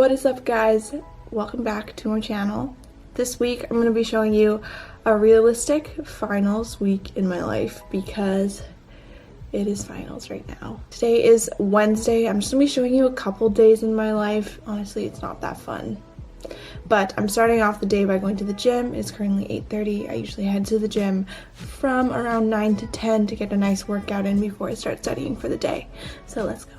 What is up, guys? Welcome back to my channel. This week I'm going to be showing you a realistic finals week in my life because it is finals right now. Today is Wednesday. I'm just going to be showing you a couple days in my life. Honestly, it's not that fun. But I'm starting off the day by going to the gym. It's currently 8:30. I usually head to the gym from around 9 to 10 to get a nice workout in before I start studying for the day. So let's go.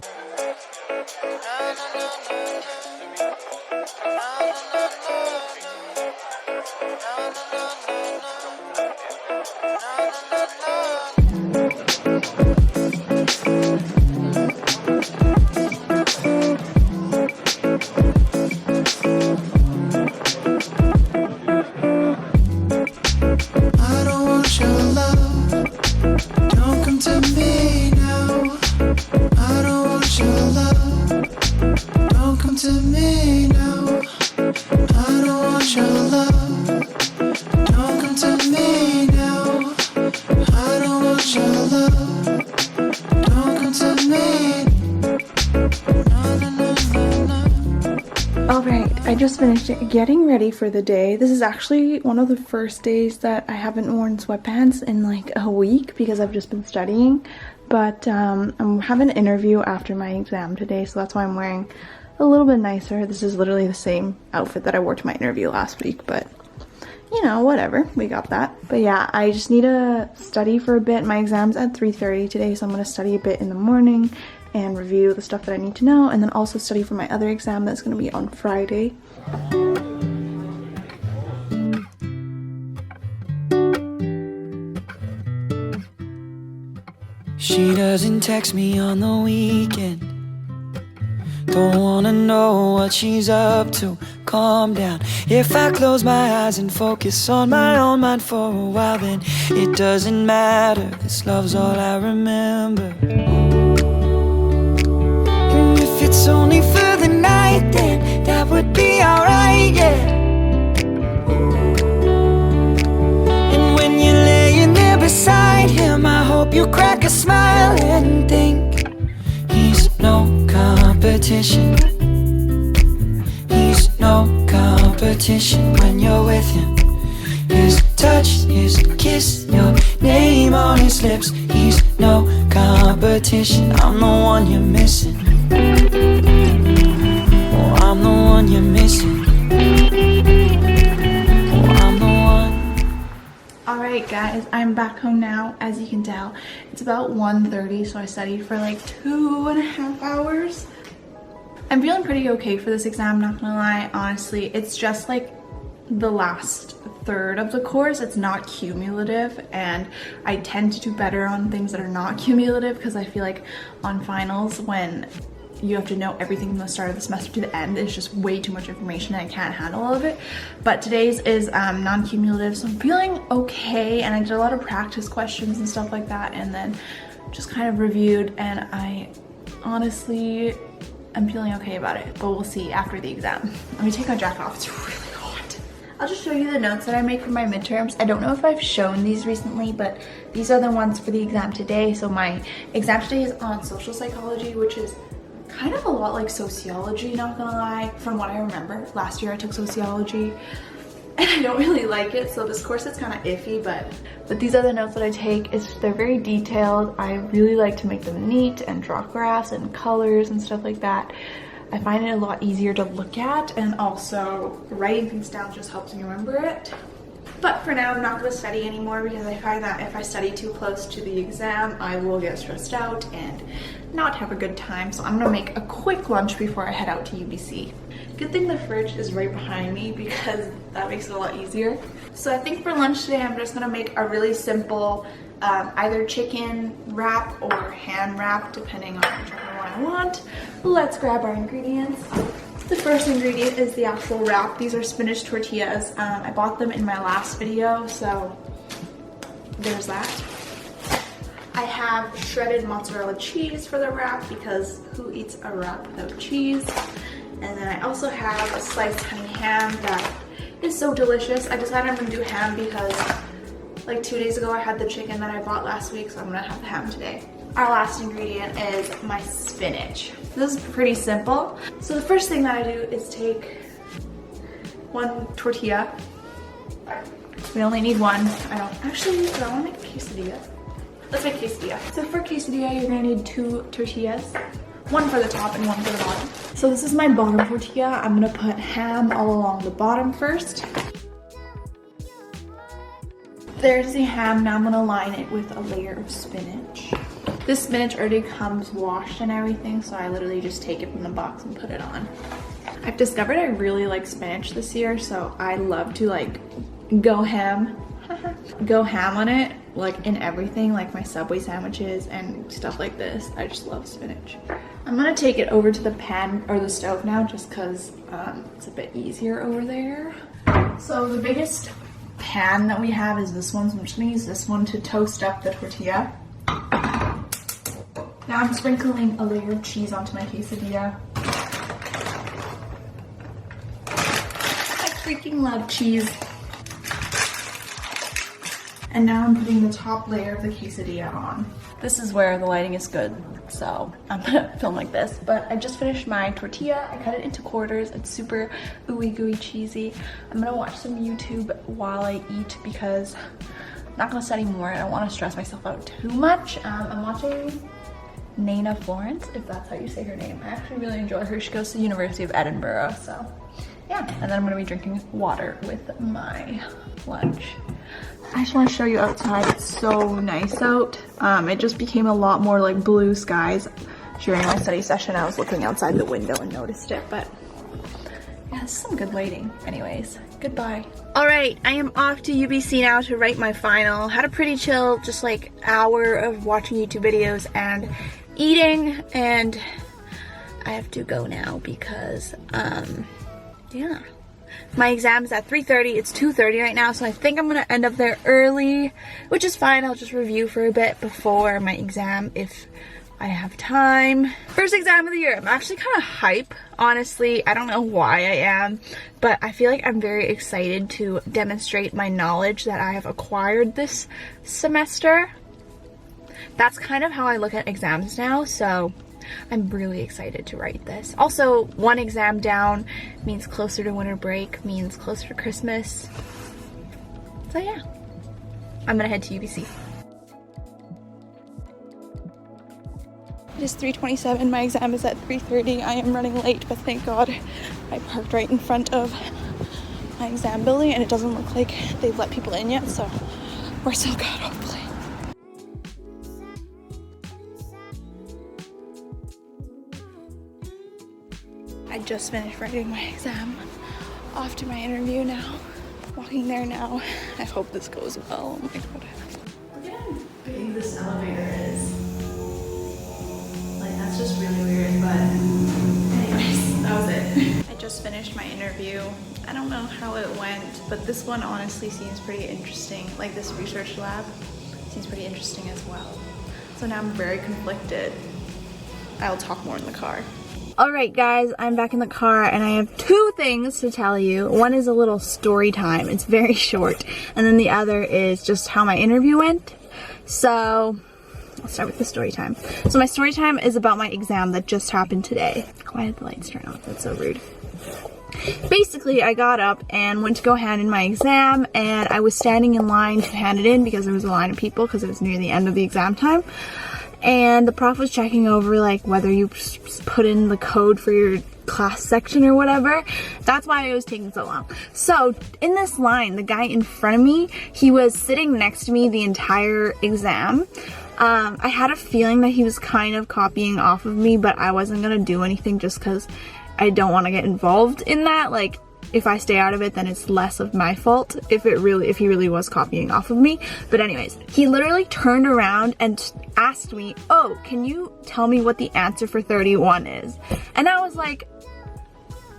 Alright, I just finished getting ready for the day. This is actually one of the first days that I haven't worn sweatpants in like a week because I've just been studying. But I have an interview after my exam today, so that's why I'm wearing a little bit nicer. This is literally the same outfit that I wore to my interview last week, but you know, whatever, we got that. But yeah, I just need to study for a bit. My exam's at 3:30 today, so I'm going to study a bit in the morning and review the stuff that I need to know, and then also study for my other exam that's going to be on Friday. She doesn't text me on the weekend. Don't wanna know what she's up to. Calm down. If I close my eyes and focus on my own mind for a while, then it doesn't matter. This love's all I remember. And if it's only for the night, then that would be alright, yeah. And when you're laying there beside him, I hope you crack a smile and think he's no competition. He's no competition when you're with him. His touch, his kiss, your name on his lips. He's no competition. I'm the one you're missing. Oh, I'm the one you're missing. Oh, I'm the one. Alright guys, I'm back home now. As you can tell, it's about 1:30, so I studied for like 2.5 hours. I'm feeling pretty okay for this exam, not gonna lie. Honestly, it's just like the last third of the course. It's not cumulative, and I tend to do better on things that are not cumulative because I feel like on finals, when you have to know everything from the start of the semester to the end, it's just way too much information and I can't handle all of it. But today's is non-cumulative, so I'm feeling okay, and I did a lot of practice questions and stuff like that, and then just kind of reviewed, and I honestly I'm feeling okay about it, but we'll see after the exam. Let me take my jacket off, it's really hot. I'll just show you the notes that I make for my midterms. I don't know if I've shown these recently, but these are the ones for the exam today. So my exam today is on social psychology, which is kind of a lot like sociology, not gonna lie, from what I remember. Last year I took sociology and I don't really like it, so this course is kind of iffy, but these are the notes that I take. They're very detailed. I really like to make them neat and draw graphs and colors and stuff like that. I find it a lot easier to look at, and also writing things down just helps me remember it. But for now, I'm not going to study anymore because I find that if I study too close to the exam, I will get stressed out and not have a good time. So I'm going to make a quick lunch before I head out to UBC. Good thing the fridge is right behind me because that makes it a lot easier. So I think for lunch today, I'm just going to make a really simple either chicken wrap or ham wrap, depending on whichever one I want. Let's grab our ingredients. The first ingredient is the actual wrap. These are spinach tortillas. I bought them in my last video, so there's that. I have shredded mozzarella cheese for the wrap because who eats a wrap without cheese? And then I also have a sliced honey ham that is so delicious. I decided I'm gonna do ham because like 2 days ago I had the chicken that I bought last week, so I'm gonna have the ham today. Our last ingredient is my spinach. This is pretty simple. So the first thing that I do is take one tortilla. We only need one. I don't actually, do I want to make a quesadilla? Let's make quesadilla. So for quesadilla, you're gonna need 2 tortillas. One for the top and one for the bottom. So this is my bottom tortilla. I'm gonna put ham all along the bottom first. There's the ham. Now I'm gonna line it with a layer of spinach. This spinach already comes washed and everything, so I literally just take it from the box and put it on. I've discovered I really like spinach this year, so I love to like go ham on it, like in everything, like my Subway sandwiches and stuff like this. I just love spinach. I'm gonna take it over to the pan or the stove now, just because it's a bit easier over there. So the biggest pan that we have is this one, so I'm just gonna use this one to toast up the tortilla. Now I'm sprinkling a layer of cheese onto my quesadilla. I freaking love cheese. And now I'm putting the top layer of the quesadilla on. This is where the lighting is good, so I'm gonna film like this. But I just finished my tortilla. I cut it into quarters. It's super ooey gooey cheesy. I'm gonna watch some YouTube while I eat because I'm not gonna study more. I don't wanna stress myself out too much. I'm watching Nana Florence, if that's how you say her name. I actually really enjoy her. She goes to the University of Edinburgh, so yeah. And then I'm gonna be drinking water with my lunch. I just want to show you outside. It's so nice out. It just became a lot more like blue skies during my study session. I was looking outside the window and noticed it, but yeah, this is some good lighting. Anyways, goodbye. All right, I am off to UBC now to write my final. Had a pretty chill, just like hour of watching YouTube videos and eating, and I have to go now because, yeah. My exam is at 3:30. It's 2:30 right now, so I think I'm gonna end up there early, which is fine. I'll just review for a bit before my exam if I have time. First exam of the year. I'm actually kind of hype, honestly. I don't know why I am, but I feel like I'm very excited to demonstrate my knowledge that I have acquired this semester. That's kind of how I look at exams now, so I'm really excited to write this. Also, one exam down means closer to winter break, means closer to Christmas. So yeah, I'm gonna head to UBC. It is 3:27, my exam is at 3:30. I am running late, but thank God I parked right in front of my exam building and it doesn't look like they've let people in yet, so we're still good, hopefully. I just finished writing my exam. Off to my interview now. Walking there now. I hope this goes well. Oh my God. Look at how big this elevator is. Like, that's just really weird, but anyways, that was it. I just finished my interview. I don't know how it went, but this one honestly seems pretty interesting. Like, this research lab seems pretty interesting as well. So now I'm very conflicted. I'll talk more in the car. Alright guys, I'm back in the car and I have 2 things to tell you. One is a little story time. It's very short. And then the other is just how my interview went. So, I'll start with the story time. So my story time is about my exam that just happened today. Why did the lights turn off? That's so rude. Basically, I got up and went to go hand in my exam, and I was standing in line to hand it in because there was a line of people because it was near the end of the exam time. And the prof was checking over like whether you put in the code for your class section or whatever. That's why it was taking so long. So in this line, the guy in front of me, he was sitting next to me the entire exam. I had a feeling that he was kind of copying off of me, but I wasn't gonna do anything just because I don't want to get involved in that. Like, if I stay out of it, then it's less of my fault if he really was copying off of me. But anyways, he literally turned around and asked me, "Oh, can you tell me what the answer for 31 is?" And I was like,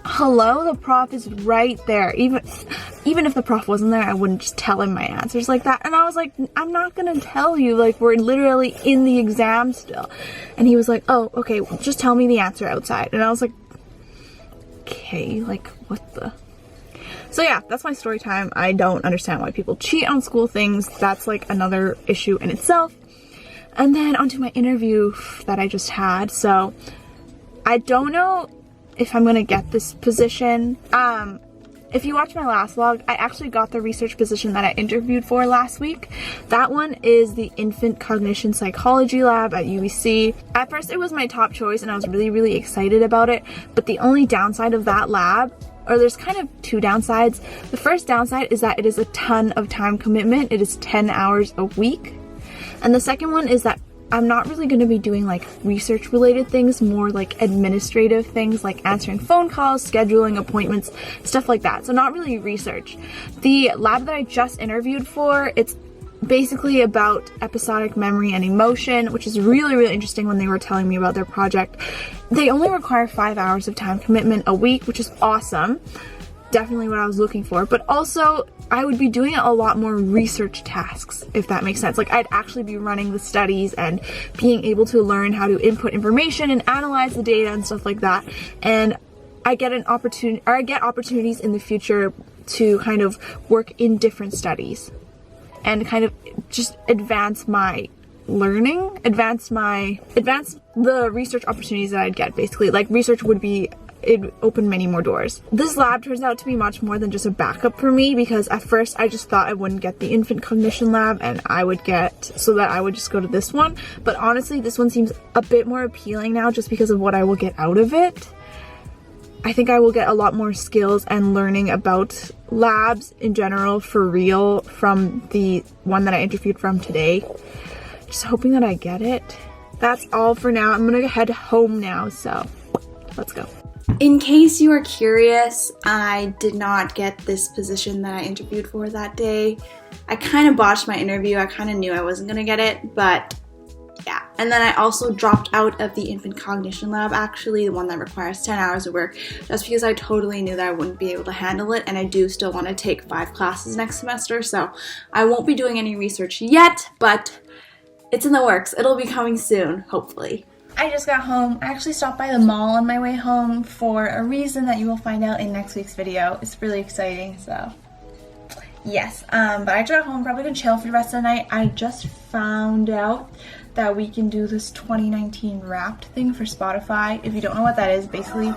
hello, the prof is right there. Even if the prof wasn't there, I wouldn't just tell him my answers like that. And I was like, I'm not gonna tell you, like, we're literally in the exam still. And he was like, oh, okay, well, just tell me the answer outside. And I was like, okay, like, what the? So yeah, that's my story time. I don't understand why people cheat on school things. That's like another issue in itself. And then onto my interview that I just had. So I don't know if I'm gonna get this position. If you watch my last vlog, I actually got the research position that I interviewed for last week. That one is the Infant Cognition Psychology Lab at UBC. At first it was my top choice and I was really excited about it, but the only downside of that lab, or there's kind of two downsides. The first downside is that it is a ton of time commitment. It is 10 hours a week. And the second one is that I'm not really going to be doing like research related things, more like administrative things like answering phone calls, scheduling appointments, stuff like that. So not really research. The lab that I just interviewed for, it's basically about episodic memory and emotion, which is really interesting when they were telling me about their project. They only require 5 hours of time commitment a week, which is awesome. Definitely what I was looking for, but also I would be doing a lot more research tasks, if that makes sense. Like I'd actually be running the studies and being able to learn how to input information and analyze the data and stuff like that. And I get an opportunity, or I get opportunities in the future to kind of work in different studies and kind of just advance my learning, advance the research opportunities that I'd get. Basically, like research would be, it opened many more doors. This lab turns out to be much more than just a backup for me, because at first I just thought I wouldn't get the infant cognition lab and I would just go to this one. But honestly, this one seems a bit more appealing now just because of what I will get out of it. I think I will get a lot more skills and learning about labs in general for real from the one that I interviewed from today. Just hoping that I get it. That's all for now. I'm gonna head home now, so let's go. In case you are curious, I did not get this position that I interviewed for that day. I kind of botched my interview. I kind of knew I wasn't going to get it, but yeah. And then I also dropped out of the infant cognition lab, actually, the one that requires 10 hours of work, just because I totally knew that I wouldn't be able to handle it, and I do still want to take 5 classes next semester, so I won't be doing any research yet, but it's in the works. It'll be coming soon, hopefully. I just got home. I actually stopped by the mall on my way home for a reason that you will find out in next week's video. It's really exciting, so yes. But I just got home, probably gonna chill for the rest of the night. I just found out that we can do this 2019 Wrapped thing for Spotify. If you don't know what that is, basically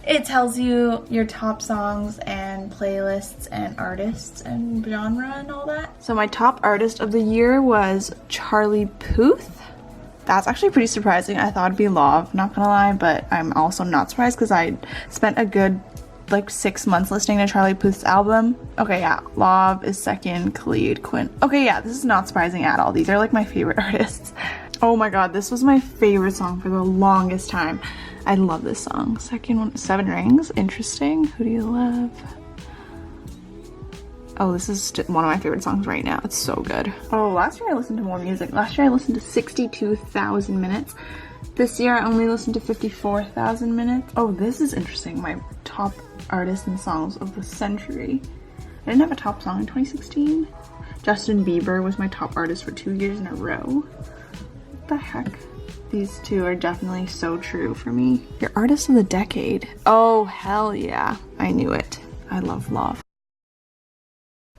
it tells you your top songs and playlists and artists and genre and all that. So my top artist of the year was Charlie Puth. That's actually pretty surprising. I thought it'd be Love, not gonna lie, but I'm also not surprised because I spent a good like 6 months listening to Charlie Puth's album. Okay, yeah, Love is second, Khalid, Quinn. Okay, yeah, this is not surprising at all. These are like my favorite artists. Oh my god, this was my favorite song for the longest time. I love this song. Second one, Seven Rings, interesting. Who do you love? Oh, this is one of my favorite songs right now. It's so good. Oh, last year I listened to more music. Last year I listened to 62,000 minutes. This year I only listened to 54,000 minutes. Oh, this is interesting. My top artists and songs of the century. I didn't have a top song in 2016. Justin Bieber was my top artist for 2 years in a row. What the heck? These two are definitely so true for me. Your artist of the decade. Oh, hell yeah. I knew it. I love Love.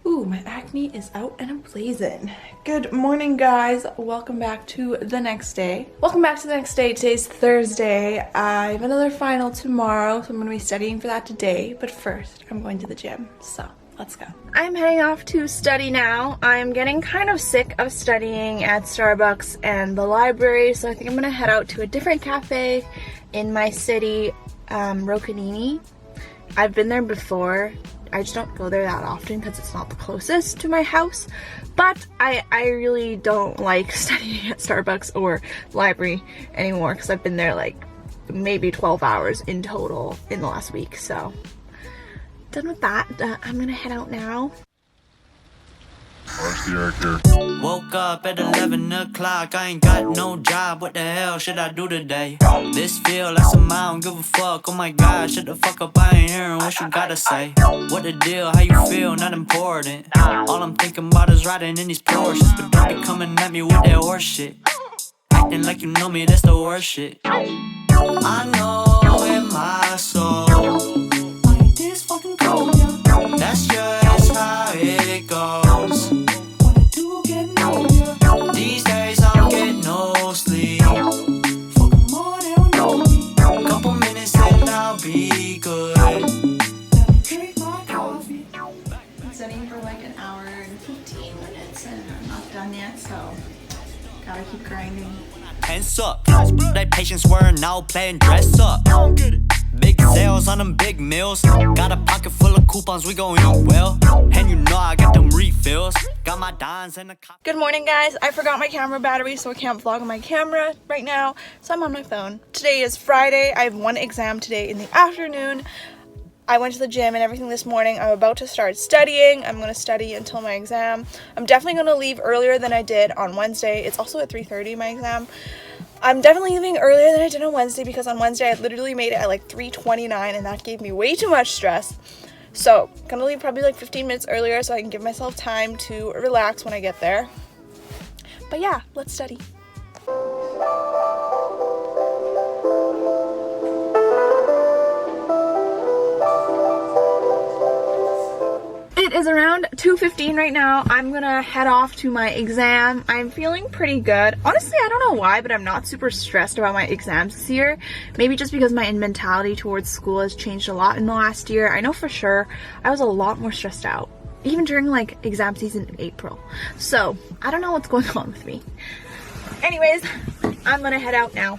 Ooh, my acne is out and I'm blazing. Good morning, guys. Welcome back to the next day. Today's Thursday. I have another final tomorrow, so I'm gonna be studying for that today. But first, I'm going to the gym, so let's go. I'm heading off to study now. I'm getting kind of sick of studying at Starbucks and the library, so I think I'm gonna head out to a different cafe in my city, Rocanini. I've been there before. I just don't go there that often because it's not the closest to my house, but I really don't like studying at Starbucks or library anymore because I've been there like maybe 12 hours in total in the last week. So done with that. I'm gonna head out now. Woke up at 11 o'clock, I ain't got no job, what the hell should I do today? This feel like some I don't give a fuck, oh my god, shut the fuck up, I ain't hearing what you gotta say. What the deal, how you feel, not important. All I'm thinking about is riding in these Porsches, but don't be coming at me with that horse shit. Acting like you know me, that's the worst shit. I know in my soul, like this fucking cold, that's just how it goes. These days I don't get no sleep. Fuck 'em all. hands up. That patience wearing out, playing dress up. Big sales on them big meals. Got a pocket full of coupons, we gon' eat well. And you know I got them refills. Got my dimes in the cop. Good morning, guys. I forgot my camera battery, so I can't vlog on my camera right now, so I'm on my phone. Today is Friday. I have one exam today in the afternoon. I went to the gym and everything this morning. I'm about to start studying. I'm going to study until my exam. I'm definitely going to leave earlier than I did on Wednesday. It's also at 3:30, my exam. I'm definitely leaving earlier than I did on Wednesday because on Wednesday I literally made it at like 3:29 and that gave me way too much stress. So I'm going to leave probably like 15 minutes earlier so I can give myself time to relax when I get there. But yeah, let's study. It is around 2:15 right now. I'm gonna head off to my exam. I'm feeling pretty good. Honestly, I don't know why, but I'm not super stressed about my exams this year. Maybe just because my mentality towards school has changed a lot in the last year. I know for sure I was a lot more stressed out, even during like exam season in April. So I don't know what's going on with me. Anyways, I'm gonna head out now.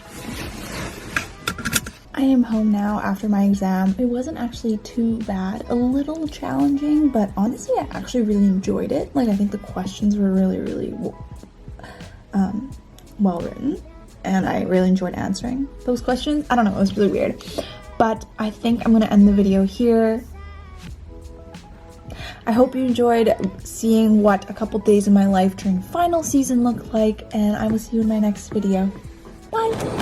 I am home now after my exam. It wasn't actually too bad, a little challenging, but honestly I actually really enjoyed it. Like I think the questions were really well written and I really enjoyed answering those questions. I don't know, it was really weird, but I think I'm gonna end the video here. I hope you enjoyed seeing what a couple days in my life during final season looked like, and I will see you in my next video. Bye!